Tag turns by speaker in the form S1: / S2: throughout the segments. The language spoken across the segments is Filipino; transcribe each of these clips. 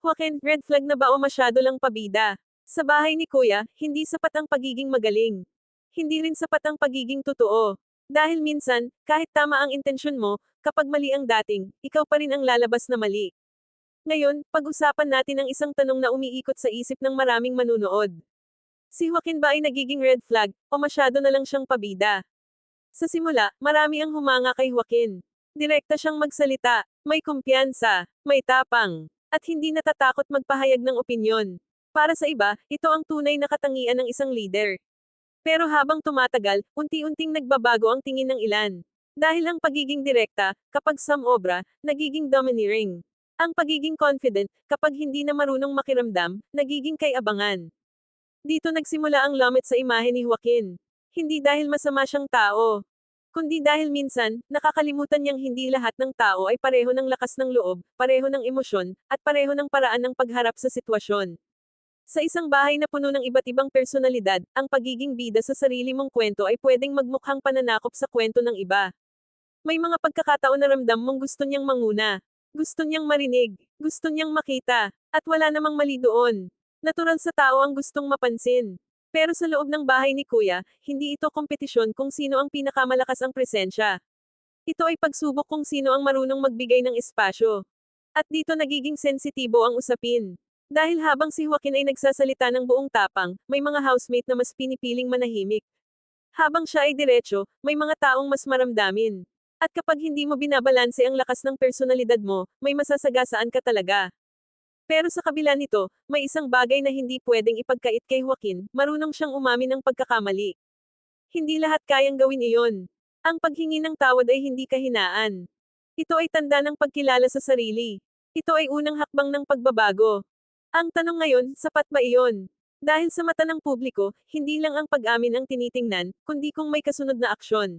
S1: Joaquin, red flag na ba o masyado lang pabida? Sa bahay ni Kuya, hindi sapat ang pagiging magaling. Hindi rin sapat ang pagiging totoo. Dahil minsan, kahit tama ang intensyon mo, kapag mali ang dating, ikaw pa rin ang lalabas na mali. Ngayon, pag-usapan natin ang isang tanong na umiikot sa isip ng maraming manunood. Si Joaquin ba ay nagiging red flag, o masyado na lang siyang pabida? Sa simula, marami ang humanga kay Joaquin. Direkta siyang magsalita, may kumpiyansa, may tapang, at hindi natatakot magpahayag ng opinyon. Para sa iba, ito ang tunay na katangian ng isang leader. Pero habang tumatagal, unti-unting nagbabago ang tingin ng ilan. Dahil ang pagiging direkta, kapag samobra, nagiging domineering. Ang pagiging confident, kapag hindi na marunong makiramdam, nagiging kay-abangan. Dito nagsimula ang lomit sa imahe ni Joaquin. Hindi dahil masama siyang tao, kundi dahil minsan, nakakalimutan niyang hindi lahat ng tao ay pareho ng lakas ng loob, pareho ng emosyon, at pareho ng paraan ng pagharap sa sitwasyon. Sa isang bahay na puno ng iba't ibang personalidad, ang pagiging bida sa sarili mong kwento ay pwedeng magmukhang pananakop sa kwento ng iba. May mga pagkakataon na ramdam mong gusto niyang manguna. Gusto niyang marinig. Gusto niyang makita. At wala namang mali doon. Natural sa tao ang gustong mapansin. Pero sa loob ng bahay ni Kuya, hindi ito kompetisyon kung sino ang pinakamalakas ang presensya. Ito ay pagsubok kung sino ang marunong magbigay ng espasyo. At dito nagiging sensitibo ang usapin. Dahil habang si Joaquin ay nagsasalita ng buong tapang, may mga housemate na mas pinipiling manahimik. Habang siya ay diretso, may mga taong mas maramdamin. At kapag hindi mo binabalanse ang lakas ng personalidad mo, may masasagasaan ka talaga. Pero sa kabila nito, may isang bagay na hindi pwedeng ipagkait kay Joaquin, marunong siyang umamin ng pagkakamali. Hindi lahat kayang gawin iyon. Ang paghingi ng tawad ay hindi kahinaan. Ito ay tanda ng pagkilala sa sarili. Ito ay unang hakbang ng pagbabago. Ang tanong ngayon, sapat ba iyon? Dahil sa mata ng publiko, hindi lang ang pag-amin ang tinitingnan, kundi kung may kasunod na aksyon.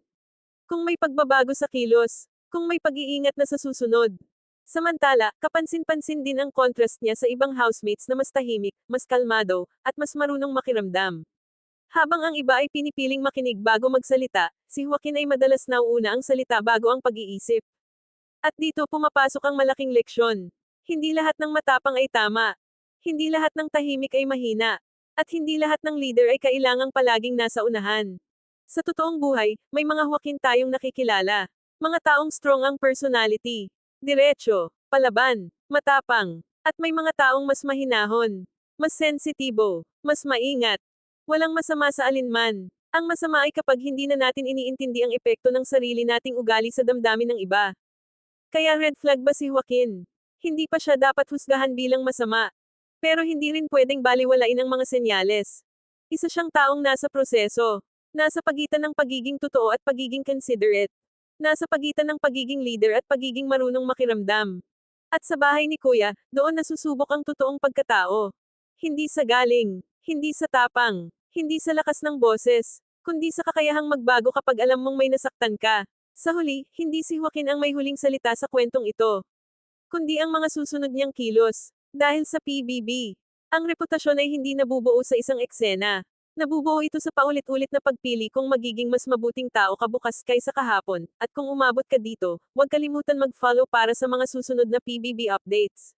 S1: Kung may pagbabago sa kilos. Kung may pag-iingat na sa susunod. Samantala, kapansin-pansin din ang contrast niya sa ibang housemates na mas tahimik, mas kalmado, at mas marunong makiramdam. Habang ang iba ay pinipiling makinig bago magsalita, si Joaquin ay madalas nauuna ang salita bago ang pag-iisip. At dito pumapasok ang malaking leksyon. Hindi lahat ng matapang ay tama. Hindi lahat ng tahimik ay mahina. At hindi lahat ng leader ay kailangang palaging nasa unahan. Sa totoong buhay, may mga Joaquin tayong nakikilala. Mga taong strong ang personality. Diretso, palaban, matapang. At may mga taong mas mahinahon. Mas sensitibo. Mas maingat. Walang masama sa alinman. Ang masama ay kapag hindi na natin iniintindi ang epekto ng sarili nating ugali sa damdamin ng iba. Kaya red flag ba si Joaquin? Hindi pa siya dapat husgahan bilang masama. Pero hindi rin pwedeng baliwalain ang mga senyales. Isa siyang taong nasa proseso. Nasa pagitan ng pagiging totoo at pagiging considerate. Nasa pagitan ng pagiging leader at pagiging marunong makiramdam. At sa bahay ni Kuya, doon nasusubok ang totoong pagkatao. Hindi sa galing, hindi sa tapang, hindi sa lakas ng boses, kundi sa kakayahang magbago kapag alam mong may nasaktan ka. Sa huli, hindi si Joaquin ang may huling salita sa kwentong ito, kundi ang mga susunod niyang kilos. Dahil sa PBB, ang reputasyon ay hindi nabubuo sa isang eksena. Nabubuo ito sa paulit-ulit na pagpili kung magiging mas mabuting tao ka bukas kaysa kahapon, at kung umabot ka dito, huwag kalimutan mag-follow para sa mga susunod na PBB updates.